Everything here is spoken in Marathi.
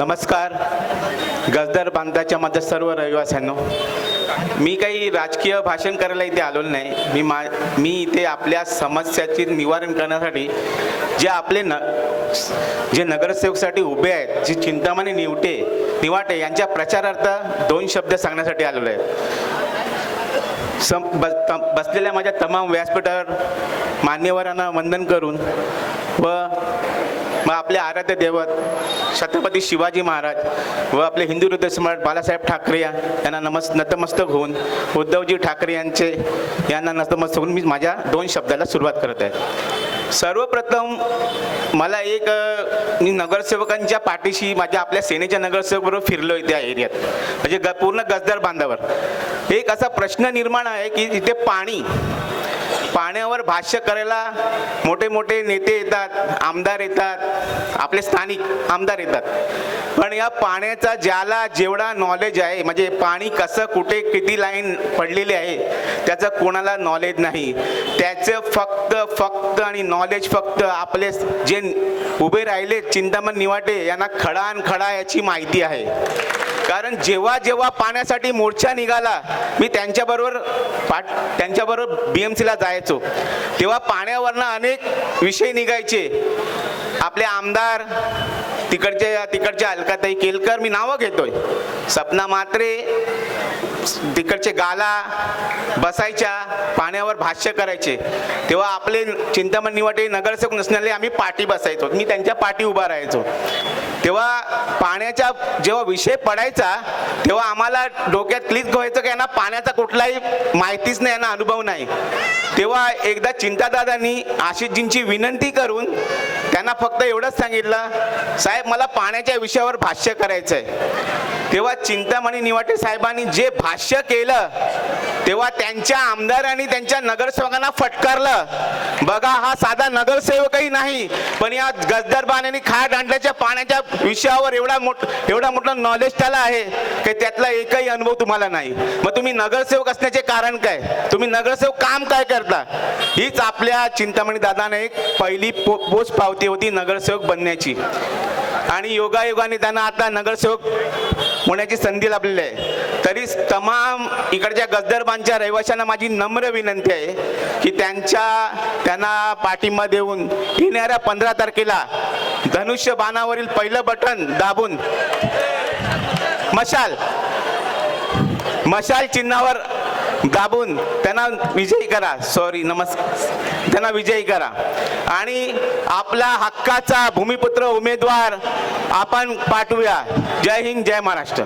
नमस्कार. गजदर बांधाच्या माझ्या सर्व रहिवाशांनो, मी काही राजकीय भाषण करायला इथे आलो नाही. मी इथे आपल्या समस्याचे निवारण करण्यासाठी जे नगरसेवकसाठी उभे आहेत, जे चिंतामणी निवाटे यांच्या प्रचारार्थ 2 शब्द सांगण्यासाठी आलेलो आहे. बसलेल्या माझ्या तमाम व्यासपीठावर मान्यवरांना वंदन करून व आपले आराध्य दैवत छत्रपती शिवाजी महाराज व आपले हिंदू हृदय सम्राट बाळासाहेब ठाकरे यांना नतमस्तक होऊन उद्धवजी ठाकरे यांना नतमस्तक होऊन मी माझ्या 2 शब्दाला सुरुवात करत आहे. सर्वप्रथम मला मी नगरसेवकांच्या पाठीशी आपल्या सेनेच्या नगरसेवकाबरोबर फिरलो त्या एरियात, म्हणजे पूर्ण गजदर बांधावर एक असा प्रश्न निर्माण आहे की इथे पाण्यावर भाष्य करायला मोठे मोठे नेते येतात, आमदार येतात, आपले स्थानिक आमदार येतात, पण या पाण्याचा ज्याला जेवढा नॉलेज आहे, म्हणजे पाणी कसं कुठे किती लाईन पडलेली आहे त्याचं कोणाला नॉलेज नाही. त्याचं फक्त आणि नॉलेज फक्त आपले जे उभे राहिले चिंतामण निवाटे यांना खडा याची माहिती आहे. कारण जेव्हा पाण्यासाठी मोर्चा निघाला, मी त्यांच्याबरोबर BMC ला जायचो, तेव्हा पाण्यावरनं अनेक विषय निघायचे. आपले आमदार तिकडचे अलकाताई केलकर, मी नावं घेतोय, सपना म्हात्रे, तिकडचे गाला बसायच्या, पाण्यावर भाष्य करायचे. तेव्हा आपले चिंतामण निवाटे नगरसेवक नसणारे आम्ही पाठी बसायचो, मी त्यांच्या पाठी उभा राहायचो. तेव्हा पाण्याचा जेव्हा विषय पडायचा तेव्हा आम्हाला डोक्यात क्लिक व्हायचं की यांना पाण्याचा कुठलाही माहितीच नाही, यांना अनुभव नाही. तेव्हा एकदा चिंतादादांनी आशिषजींची विनंती करून त्यांना फक्त एवढंच सांगितलं, साहेब मला पाण्याच्या विषयावर भाष्य करायचं आहे. तेव्हा चिंतामणी निवाटे साहेबांनी जे भाष्य केलं तेव्हा त्यांच्या आमदारांनी त्यांच्या नगरसेवकांना फटकारलं. बघा, हा साधा नगरसेवकही नाही, पण या गजदर बांधाने खाट आणल्याच्या पाण्याच्या विषयावर एवढा मोठा नॉलेज त्याला आहे की त्यातला एकही अनुभव तुम्हाला नाही. मग तुम्ही नगरसेवक असण्याचे कारण काय? तुम्ही नगरसेवक काम काय करता? हीच आपल्या चिंतामणी दादाने एक पहिली पोच पावती होती नगरसेवक बनण्याची, आणि योगायोगाने त्यांना आता नगरसेवक होण्याची संधी लाभलेली आहे. तरी तमाम इकडच्या गजदरबांच्या रहिवाशांना माझी नम्र विनंती आहे की त्यांना पाठिंबा देऊन येणाऱ्या 15 तारखेला धनुष्य बाणावरील पहिलं बटन दाबून मशाल चिन्हावर दाबून त्यांना विजयी करा. त्यांना विजयी करा आणि आपला हक्काचा भूमिपुत्र उमेदवार आपण पाठवूया. जय हिंद, जय महाराष्ट्र.